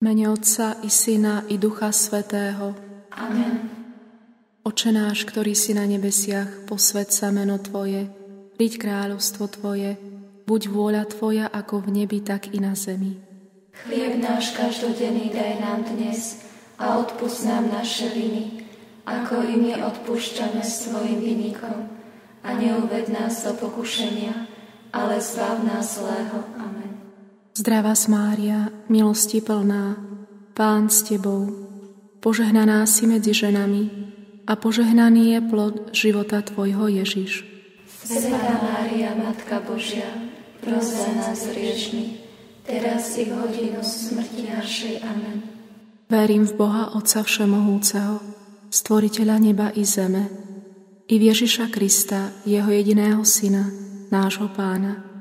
Mene Otca i Syna i Ducha Svätého. Amen. Oče náš, ktorý si na nebesiach, posväť sa meno Tvoje, príď kráľovstvo Tvoje, buď vôľa Tvoja ako v nebi, tak i na zemi. Chlieb náš každodenný daj nám dnes a odpusť nám naše viny, ako i my odpúšťame svojim vinníkom. A neuved nás do pokušenia, ale zbav nás zlého. Amen. Zdravá Mária, milosti plná, Pán s Tebou, požehnaná si medzi ženami a požehnaný je plod života Tvojho Ježiš. Svätá Mária, Matka Božia, pros za nás hriešnych, teraz i v hodinu smrti našej. Amen. Verím v Boha Otca Všemohúceho, Stvoriteľa neba i zeme, i v Ježiša Krista, Jeho jediného Syna, nášho Pána,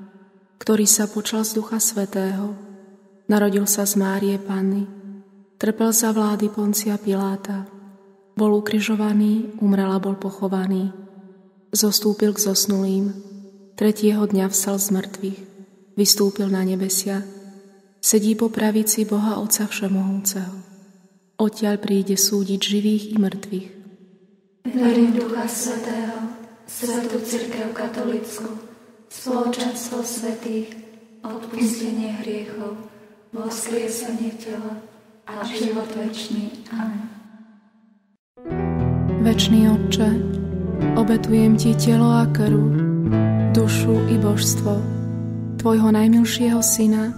ktorý sa počal z Ducha Svätého, narodil sa z Márie Panny, trpel za vlády Poncia Piláta, bol ukrižovaný, umrel a bol pochovaný, zostúpil k zosnulým, tretieho dňa vstal z mŕtvych, vystúpil na nebesia, sedí po pravici Boha Otca Všemohúceho. Odtiaľ príde súdiť živých i mŕtvych. Verím Ducha Svätého, Svätú Cirkev katolícku, spoločenstvo svätých, odpustenie hriechov, voskriesenie tela a život večný. Amen. Večný Otče, obetujem Ti telo a krv, dušu i božstvo Tvojho najmilšieho Syna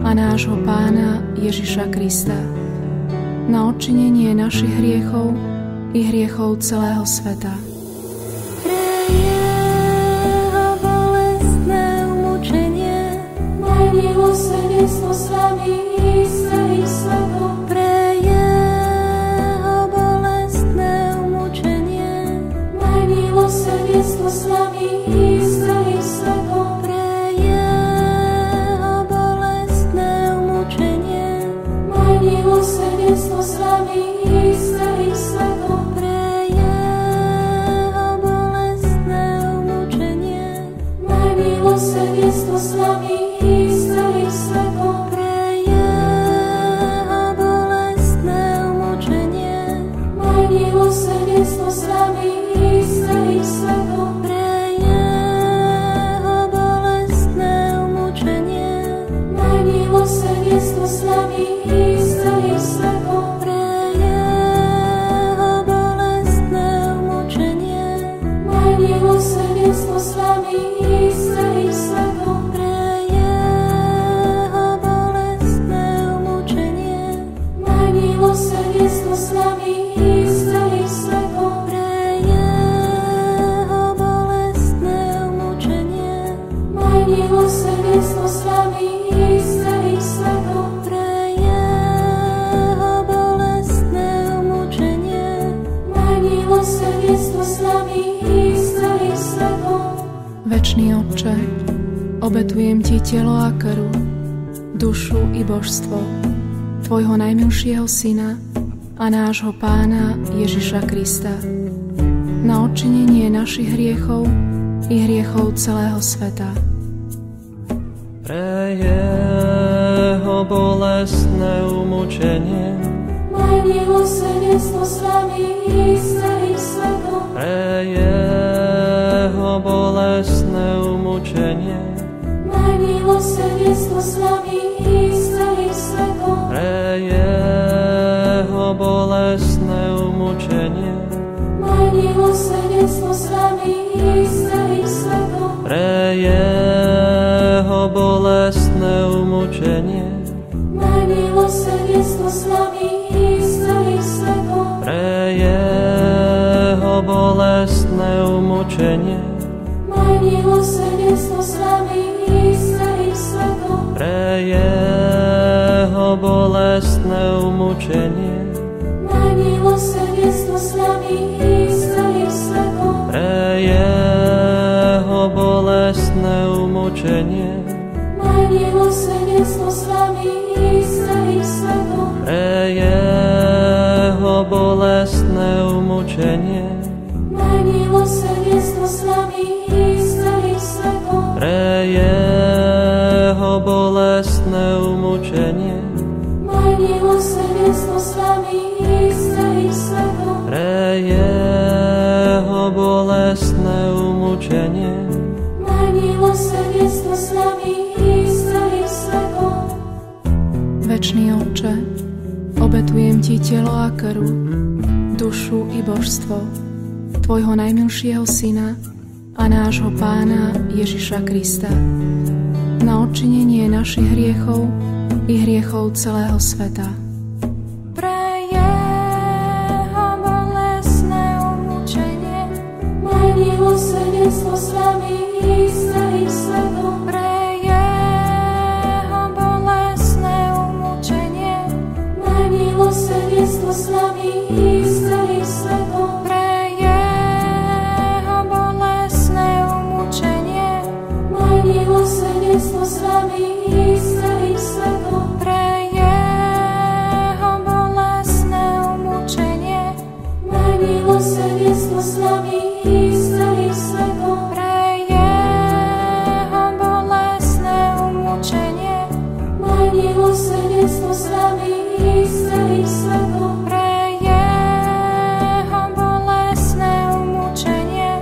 a nášho Pána Ježiša Krista, na odčinenie našich hriechov i hriechov celého sveta. Milosrdenstvo s vami i celým svetom. Pre jeho bolestné umučenie. Maj milosrdenstvo s vami i celým svetom. Pre jeho bolestné umučenie. Maj milosrdenstvo s vami i celým svetom. Pre jeho bolestné umučenie. Maj milosrdenstvo s vami i celým svetom. Pre jeho bolestné umučenie. Maj milosrdenstvo s vami i celým svetom. Pre jeho bolestné umučenie. Maj milosrdenstvo s vami i celým svetom. Pre jeho bolestné umučenie. Maj milosrdenstvo s vami i celým svetom. Pre jeho bolestné umučenie. Maj milosrdenstvo s vami i celým svetom. Pre jeho bolestné umučenie. Maj milosrdenstvo s vami i celým svetom. Pre jeho bolestné umučenie. Maj milosrdenstvo s vami i celým svetom. Večný Otče, obetujem Ti telo a krv, dušu i božstvo Tvojho najmilšieho Syna a nášho Pána Ježiša Krista, na odčinenie našich hriechov i hriechov celého sveta. Pre jeho bolestné umučenie. Maj milosrdenstvo s vami i celým svetom. Pre jeho bolestné umučenie. Maj milosrdenstvo s vami i celým svetom. Pre jeho bolestné umučenie. Maj milosrdenstvo s vami i celým svetom. Pre jeho bolestné umučenie. Maj milosrdenstvo s vami i celým svetom. Pre jeho bolestné umučenie. Maj milosrdenstvo s vami i celým svetom. Pre jeho bolestné umučenie. Maj milosrdenstvo s vami i celým svetom. Pre jeho bolestné umučenie. Maj milosrdenstvo s vami i celým svetom. Pre jeho bolestné umučenie. Maj milosrdenstvo s vami i celým svetom. Pre jeho bolestné umučenie. Maj milosrdenstvo s nami i s celým svetom. Pre jeho bolestné umúčenie, Maj milosrdenstvo s nami i s celým svetom. Večný Otče, obetujem Ti telo a krv, dušu i božstvo Tvojho najmilšieho Syna a nášho Pána Ježiša Krista na odčinenie našich hriechov i hriechov celého sveta. Pre jeho bolestné umúčenie, maj milosrdenstvo s nami i s celým svetom. Pre jeho bolestné umúčenie, maj milosrdenstvo s nami i s celým svetom. Pre jeho bolestné umúčenie, maj milosrdenstvo s nami i s celým svetom. Pre jeho bolestné umúčenie, maj milosrdenstvo s nami i s celým svetom. Pre jeho bolestné umúčenie, maj milosrdenstvo s nami i s celým svetom. Pre jeho bolestné umúčenie,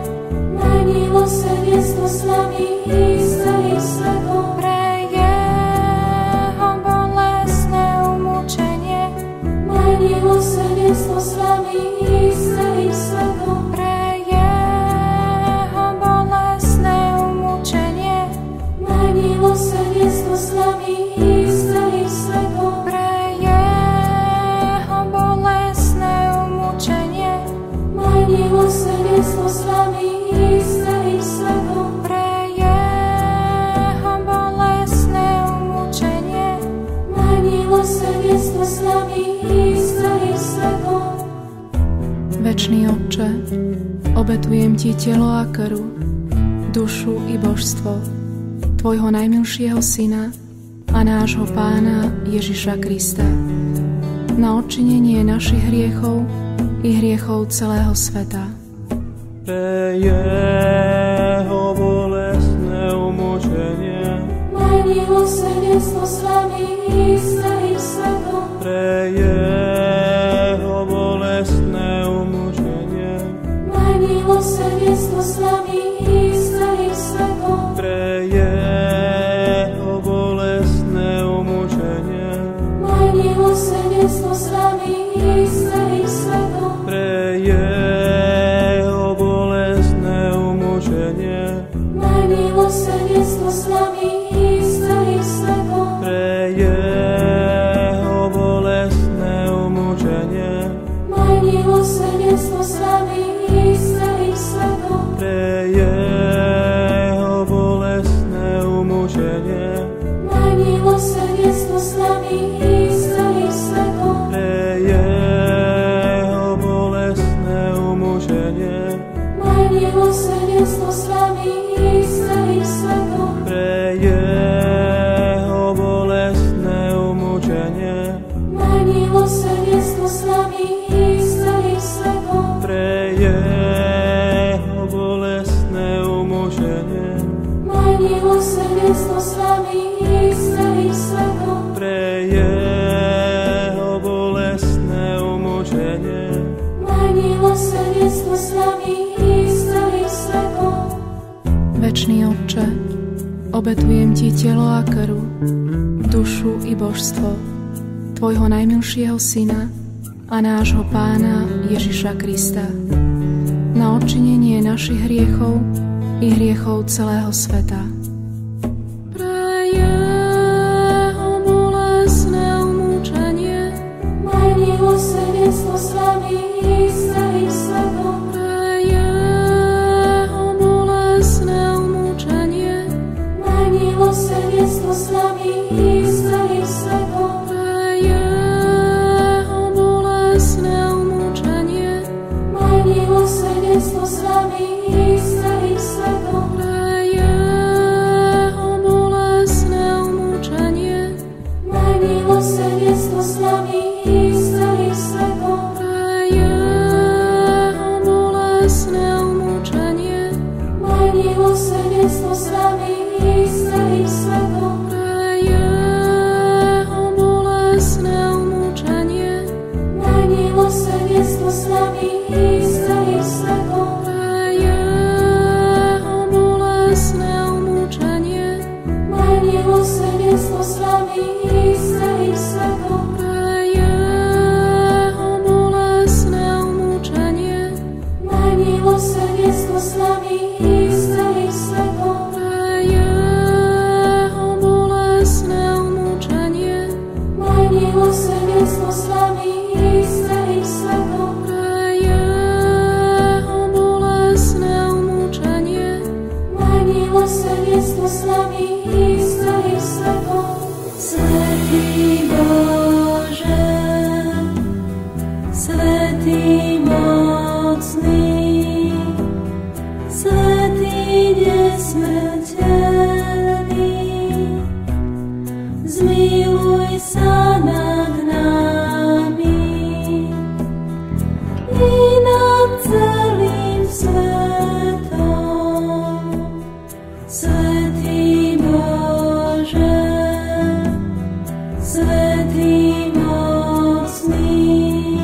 maj milosrdenstvo s nami i s celým svetom. Pre jeho bolestné umúčenie, maj milosrdenstvo s nami i s celým svetom. Pre jeho bolestné umúčenie, maj milosrdenstvo s nami i s celým svetom. Pre jeho bolestné umúčenie, maj milosrdenstvo s nami i s celým svetom. Pre jeho bolestné umúčenie, maj milosrdenstvo s nami i s celým svetom. Večný Otče, obetujem Ti telo a krv, dušu i božstvo Tvojho najmilšieho Syna a nášho Pána Ježiša Krista na odčinenie našich hriechov i hriechov celého sveta. pre jeho bolestné umúčenie, Maj milosrdenstvo s nami i s celým svetom. pre jeho bolestné umúčenie, Maj milosrdenstvo s nami i s celým svetom. pre jeho bolestné umúčenie, Maj milosrdenstvo s nami i s celým svetom. pre jeho bolestné umúčenie, Maj milosrdenstvo s nami i s celým svetom. pre jeho bolestné umúčenie, Maj milosrdenstvo s nami i s celým svetom. pre jeho bolestné umúčenie, Maj milosrdenstvo s nami i s celým svetom. pre jeho bolestné umúčenie, Maj milosrdenstvo s nami i s celým svetom. pre jeho bolestné umúčenie, Maj milosrdenstvo s nami i s celým svetom. pre jeho bolestné umúčenie, Maj milosrdenstvo s nami i s celým svetom. pre jeho bolestné umúčenie, Maj milosrdenstvo s nami i s celým svetom. Večný Otče, obetujem Ti telo a krv, dušu i božstvo Tvojho najmilšieho Syna a nášho Pána Ježiša Krista na odčinenie našich hriechov i hriechov celého sveta. Pre jeho bolestné umúčenie, Maj milosrdenstvo s nami i s celým svetom. pre jeho bolestné umúčenie, Maj milosrdenstvo s nami i s celým svetom. pre jeho bolestné umúčenie, Maj milosrdenstvo s nami i s celým svetom. pre jeho milosrdenstvo s nami i s celým svetom. Pre jeho bolestné umúčenie, Maj milosrdenstvo s nami i s celým svetom. Svätý Bože, Svätý mocný, Svätý nesmrteľný, zmiluj sa nad nami i nad celým svetom. Svätý Bože, Svätý mocný,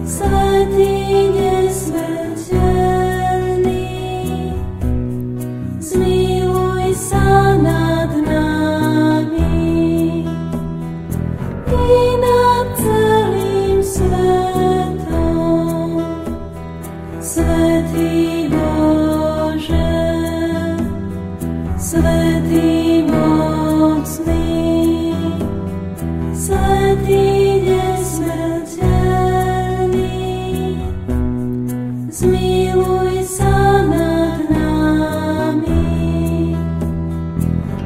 Svätý nesmrteľný, zmiluj sa nad nami i nad celým svetom. Svätý Bože, Svätý mocný, Svätý nesmrteľný, zmiluj sa nad nami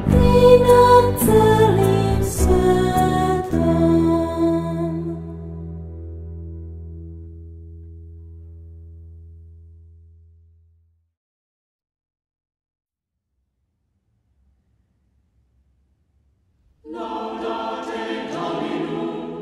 i nad celým svetom. Laudate Domino.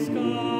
Sky.